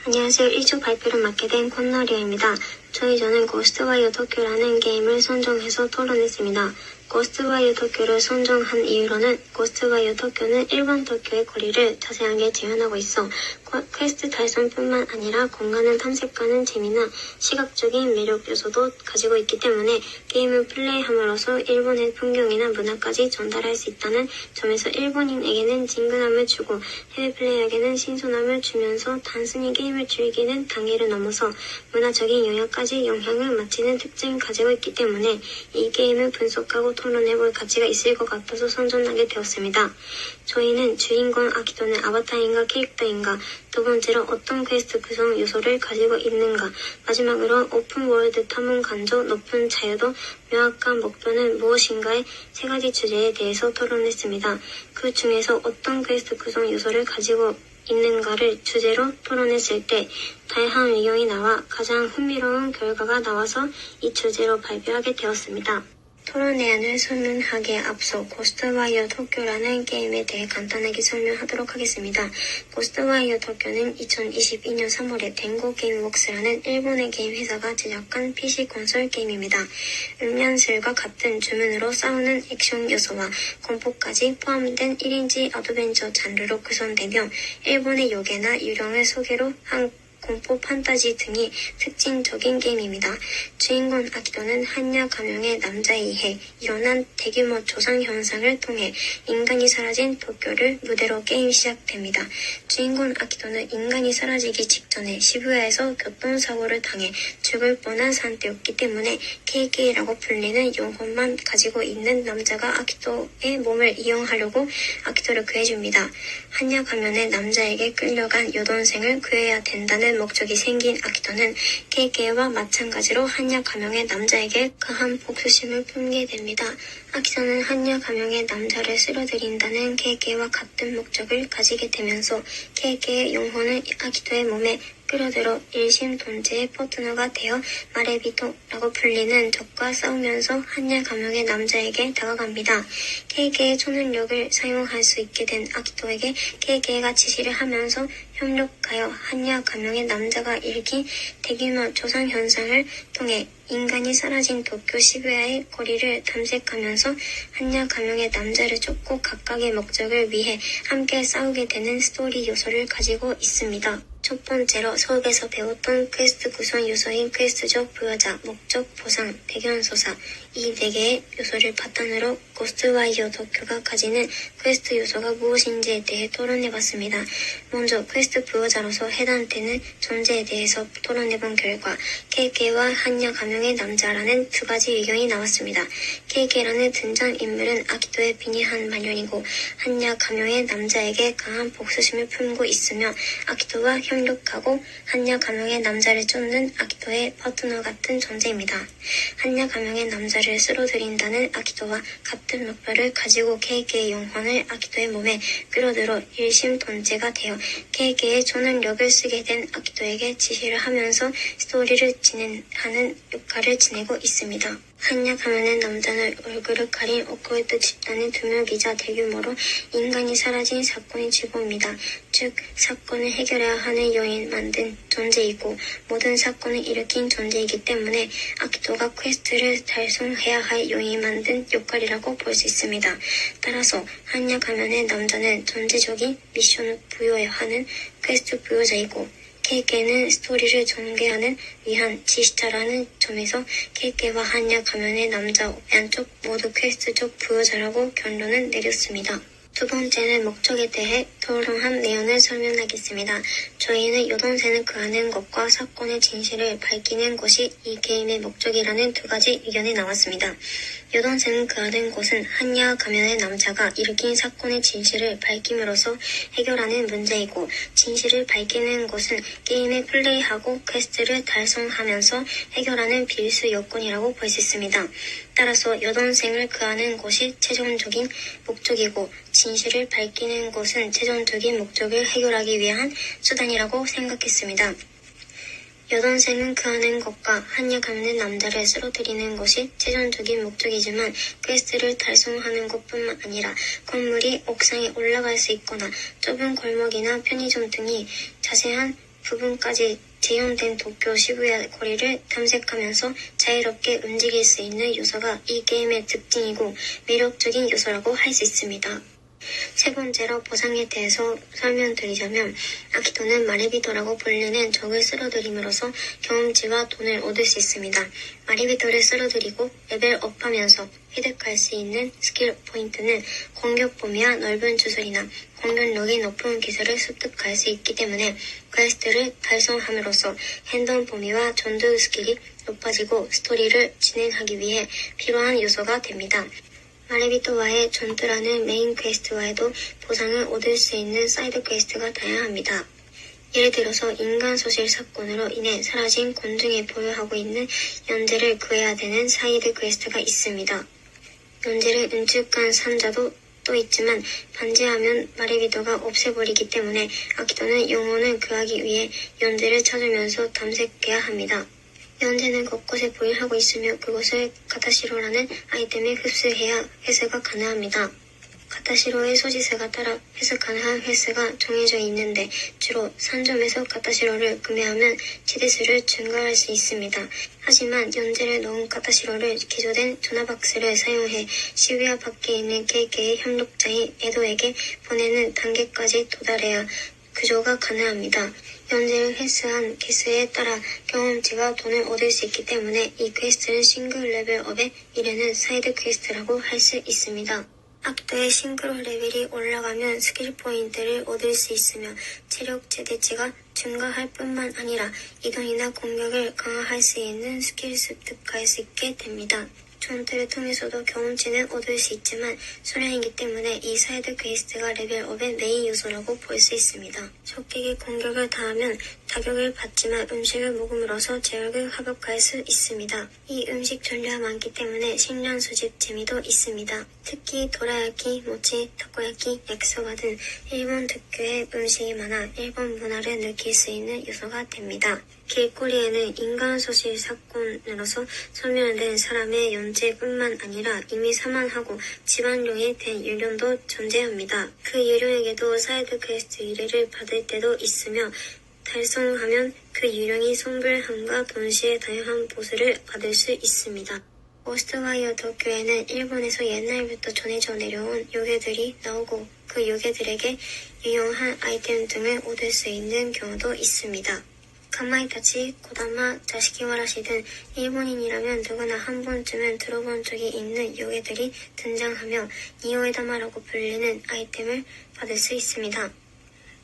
안녕하세요. 1주 발표를 맡게 된 콘너리아입니다. 저는 고스트와이어 도쿄라는 게임을 선정해서 토론했습니다. 고스트와이어 도쿄를 선정한 이유로는 고스트와이어 도쿄는 일본 도쿄의 거리를 자세하게 재현하고 있어 퀘스트 달성뿐만 아니라 공간을 탐색하는 재미나 시각적인 매력 요소도 가지고 있기 때문에 게임을 플레이함으로써 일본의 풍경이나 문화까지 전달할 수 있다는 점에서 일본인에게는 친근함을 주고 해외 플레이어에게는 신선함을 주면서 단순히 게임을 즐기는 단계를 넘어서 문화적인 영역까지 영향을 미치는 특징을 가지고 있기 때문에 이 게임을 분석하고 토론해볼 가치가 있을 것 같아서 선정하게 되었습니다. 저희는 주인공 아키토는 아바타인가 캐릭터인가, 두 번째로 어떤 퀘스트 구성 요소를 가지고 있는가, 마지막으로 오픈월드 탐험 간조, 높은 자유도, 명확한 목표는 무엇인가의 세 가지 주제에 대해서 토론했습니다. 그 중에서 어떤 퀘스트 구성 요소를 가지고 있는가를 주제로 토론했을 때 다양한 의견이 나와 가장 흥미로운 결과가 나와서 이 주제로 발표하게 되었습니다. 토론 내용을 설명하기에 앞서 고스트와이어 도쿄라는 게임에 대해 간단하게 설명하도록 하겠습니다. 고스트와이어 도쿄는 2022년 3월에 덴고 게임웍스라는 일본의 게임 회사가 제작한 PC 콘솔 게임입니다. 음란슬과 같은 주문으로 싸우는 액션 요소와 공포까지 포함된 1인지 어드벤처 장르로 구성되며 일본의 요괴나 유령을 소개로 한 공포 판타지 등이 특징적인 게임입니다. 주인공 아키토는 한약 가명의 남자에 의해 일어난 대규모 조상 현상을 통해 인간이 사라진 도쿄를 무대로 게임 시작됩니다. 주인공 아키토는 인간이 사라지기 직전에 시부야에서 교통사고를 당해 죽을 뻔한 상태였기 때문에 KK라고 불리는 영혼만 가지고 있는 남자가 아키토의 몸을 이용하려고 아키토를 구해줍니다. 한약 가면의 남자에게 끌려간 여동생을 구해야 된다는 목적이 생긴 아키토는 KK와 마찬가지로 한약 가명의 남자에게 강한 복수심을 품게 됩니다. 아키토는 한약 가명의 남자를 쓰러뜨린다는 KK와 같은 목적을 가지게 되면서 KK의 영혼을 아키토의 몸에 끌어들여 일심동체의 파트너가 되어 마레비토라고 불리는 적과 싸우면서 한약 가명의 남자에게 다가갑니다. KK의 초능력을 사용할 수 있게 된 아키토에게 KK가 지시를 하면서 협력하여 한약 가명의 남자가 일으킨 대규모 조상 현상을 통해 인간이 사라진 도쿄 시부야의 거리를 탐색하면서 한약 가명의 남자를 쫓고 각각의 목적을 위해 함께 싸우게 되는 스토리 요소를 가지고 있습니다. 첫 번째로 수업에서 배웠던 퀘스트 구성 요소인 퀘스트적 부여자, 목적, 보상, 배경소사 이 4개의 요소를 바탕으로 고스트와이어 도쿄가 가지는 퀘스트 요소가 무엇인지에 대해 토론해봤습니다. 먼저 퀘스트 부여자로서 해당되는 존재에 대해서 토론해본 결과 KK와 한약 가명의 남자라는 두 가지 의견이 나왔습니다. KK라는 등장인물은 아키토의 빈이한 말년이고 한약 가명의 남자에게 강한 복수심을 품고 있으며 아키토와 협력하고 한약 가명의 남자를 쫓는 아키토의 파트너 같은 존재입니다. 한약 가명의 남자를 쓰러뜨린다는 아키토와 같은 목표를 가지고 KK의 영혼을 아키토의 몸에 끌어들여 일심동체가 되어 KK의 초능력을 쓰게 된 아키토에게 지시를 하면서 스토리를 진행하는 역할을 지내고 있습니다. 한약 가면의 남자는 얼굴을 가린 오컬트 집단의 두목이자 대규모로 인간이 사라진 사건의 주범입니다. 즉 사건을 해결해야 하는 요인 만든 존재이고 모든 사건을 일으킨 존재이기 때문에 아키토가 퀘스트를 달성해야 할 요인 만든 역할이라고 볼 수 있습니다. 따라서 한약 가면의 남자는 전체적인 미션을 부여해야 하는 퀘스트 부여자이고 KK는 스토리를 전개하는 위한 지시자라는 점에서 KK와 한약 가면의 남자 양쪽 모두 퀘스트적 부여자라고 결론을 내렸습니다. 두 번째는 목적에 대해 토론한 내용을 설명하겠습니다. 저희는 여동생을 구하는 것과 사건의 진실을 밝히는 것이 이 게임의 목적이라는 두 가지 의견이 나왔습니다. 여동생을 구하는 것은 한약 가면의 남자가 일으킨 사건의 진실을 밝힘으로써 해결하는 문제이고 진실을 밝히는 것은 게임을 플레이하고 퀘스트를 달성하면서 해결하는 필수 요건이라고 볼 수 있습니다. 따라서 여동생을 구하는 것이 최종적인 목적이고 진실을 밝히는 것은 최종적인 목적을 해결하기 위한 수단이라고 생각했습니다. 여동생은 구하는 것과 한약 가면의 남자를 쓰러뜨리는 것이 최종적인 목적이지만 퀘스트를 달성하는 것뿐만 아니라 건물이 옥상에 올라갈 수 있거나 좁은 골목이나 편의점 등이 자세한 부분까지 재현된 도쿄 시부야 거리를 탐색하면서 자유롭게 움직일 수 있는 요소가 이 게임의 특징이고 매력적인 요소라고 할 수 있습니다. 세 번째로 보상에 대해서 설명드리자면 아키토는 마리비토라고 불리는 적을 쓸어들임으로써 경험치와 돈을 얻을 수 있습니다. 마리비토를 쓸어들이고 레벨업하면서 획득할 수 있는 스킬 포인트는 공격 범위와 넓은 주술이나 공격력이 높은 기술을 습득할 수 있기 때문에 퀘스트를 달성함으로써 핸드온 범위와 전투 스킬이 높아지고 스토리를 진행하기 위해 필요한 요소가 됩니다. 마리비토와의 전투라는 메인 퀘스트와에도 보상을 얻을 수 있는 사이드 퀘스트가 다양합니다. 예를 들어서 인간 소실 사건으로 인해 사라진 곤충에 보유하고 있는 연재를 구해야 되는 사이드 퀘스트가 있습니다. 연재를 은축한 상자도 또 있지만 반지하면 마리비토가 없애버리기 때문에 아키토는 영혼을 구하기 위해 연재를 찾으면서 탐색해야 합니다. 연재는 곳곳에 보유하고 있으며 그것을 가타시로라는 아이템에 흡수해야 회수가 가능합니다. 가타시로의 소지세가 따라 회수 가능한 횟수가 정해져 있는데 주로 상점에서 가타시로를 구매하면 지대수를 증가할 수 있습니다. 하지만 연재를 넣은 가타시로를 기조된 전화박스를 사용해 시부야 밖에 있는 KK의 협력자인 에도에게 보내는 단계까지 도달해야 구조가 가능합니다. 연재를 횟수한 개수에 따라 경험치와 돈을 얻을 수 있기 때문에 이 퀘스트는 싱글 레벨업에 이르는 사이드 퀘스트라고 할 수 있습니다. 아키토의 싱크로 레벨이 올라가면 스킬 포인트를 얻을 수 있으며 체력 최대치가 증가할 뿐만 아니라 이동이나 공격을 강화할 수 있는 스킬 습득할 수 있게 됩니다. 전투를 통해서도 경험치는 얻을 수 있지만 소량이기 때문에 이 사이드 퀘스트가 레벨업의 메인 요소라고 볼 수 있습니다. 적에게 공격을 당하면 타격을 받지만 음식을 먹음으로써 체력을 회복할 수 있습니다. 이 음식 종류가 많기 때문에 식량 수집 재미도 있습니다. 특히 도라야키, 모치, 타코야키, 야키소바 등 일본 특유의 음식이 많아 일본 문화를 느낄 수 있는 요소가 됩니다. 길거리에는 인간 소실 사건으로서 소멸된 사람의 연재뿐만 아니라 이미 사망하고 집안용이 된 유령도 존재합니다. 그 유령에게도 사이드 퀘스트 의뢰를 받을 때도 있으며 달성하면 그 유령이 성불함과 동시에 다양한 보수를 받을 수 있습니다. 고스트와이어 도쿄에는 일본에서 옛날부터 전해져 내려온 요괴들이 나오고 그 요괴들에게 유용한 아이템 등을 얻을 수 있는 경우도 있습니다. 가마이타치, 고다마, 자시키와라시 등 일본인이라면 누구나 한 번쯤은 들어본 적이 있는 요괴들이 등장하며 니오에다마라고 불리는 아이템을 받을 수 있습니다.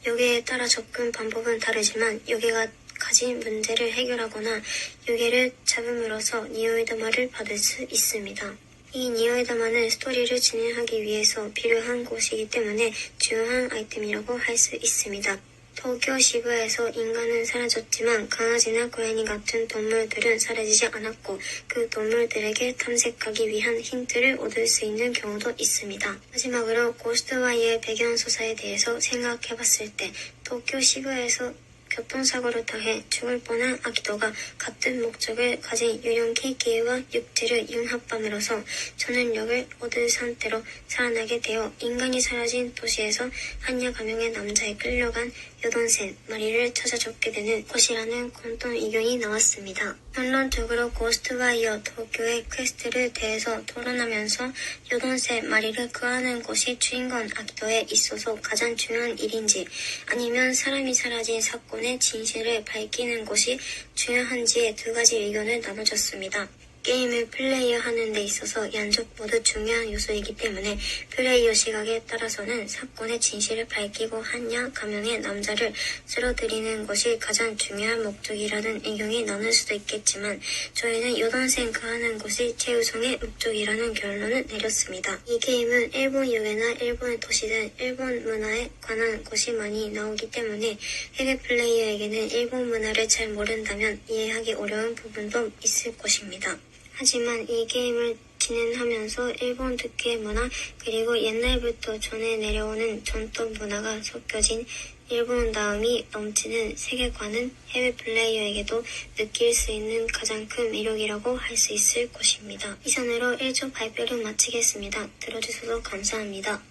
요괴에 따라 접근 방법은 다르지만 요괴가 가진 문제를 해결하거나 요괴를 잡음으로써 니오에다마를 받을 수 있습니다. 이 니오에다마는 스토리를 진행하기 위해서 필요한 곳이기 때문에 중요한 아이템이라고 할 수 있습니다. 도쿄 시부야에서 인간은 사라졌지만 강아지나 고양이 같은 동물들은 사라지지 않았고 그 동물들에게 탐색하기 위한 힌트를 얻을 수 있는 경우도 있습니다. 마지막으로 고스트와이어의 배경소사에 대해서 생각해봤을 때 도쿄 시부야에서 교통사고를 당해 죽을 뻔한 아키토가 같은 목적을 가진 유령 KK와 육지를 융합함으로써 전능력을 얻은 상태로 살아나게 되어 인간이 사라진 도시에서 한약 가명의 남자에 끌려간 여동생 마리를 찾아줬게 되는 것이라는 공통 의견이 나왔습니다. 결론적으로 고스트와이어 도쿄의 퀘스트를 대해서 토론하면서 여동생 마리를 구하는 것이 주인공 아키토에 있어서 가장 중요한 일인지 아니면 사람이 사라진 사건의 진실을 밝히는 것이 중요한지의 두 가지 의견을 나눠줬습니다. 게임을 플레이하는 데 있어서 양쪽 모두 중요한 요소이기 때문에 플레이어 시각에 따라서는 사건의 진실을 밝히고 한약 가명의 남자를 쓸어들이는 것이 가장 중요한 목적이라는 의견이 나눌 수도 있겠지만 저희는 여동생 구하는 것이 최우선의 목적이라는 결론을 내렸습니다. 이 게임은 일본 요괴나 일본 도시 등 일본 문화에 관한 것이 많이 나오기 때문에 해외 플레이어에게는 일본 문화를 잘 모른다면 이해하기 어려운 부분도 있을 것입니다. 하지만 이 게임을 진행하면서 일본 특유의 문화 그리고 옛날부터 전해 내려오는 전통 문화가 섞여진 일본다움이 넘치는 세계관은 해외 플레이어에게도 느낄 수 있는 가장 큰 매력이라고 할 수 있을 것입니다. 이상으로 1조 발표를 마치겠습니다. 들어주셔서 감사합니다.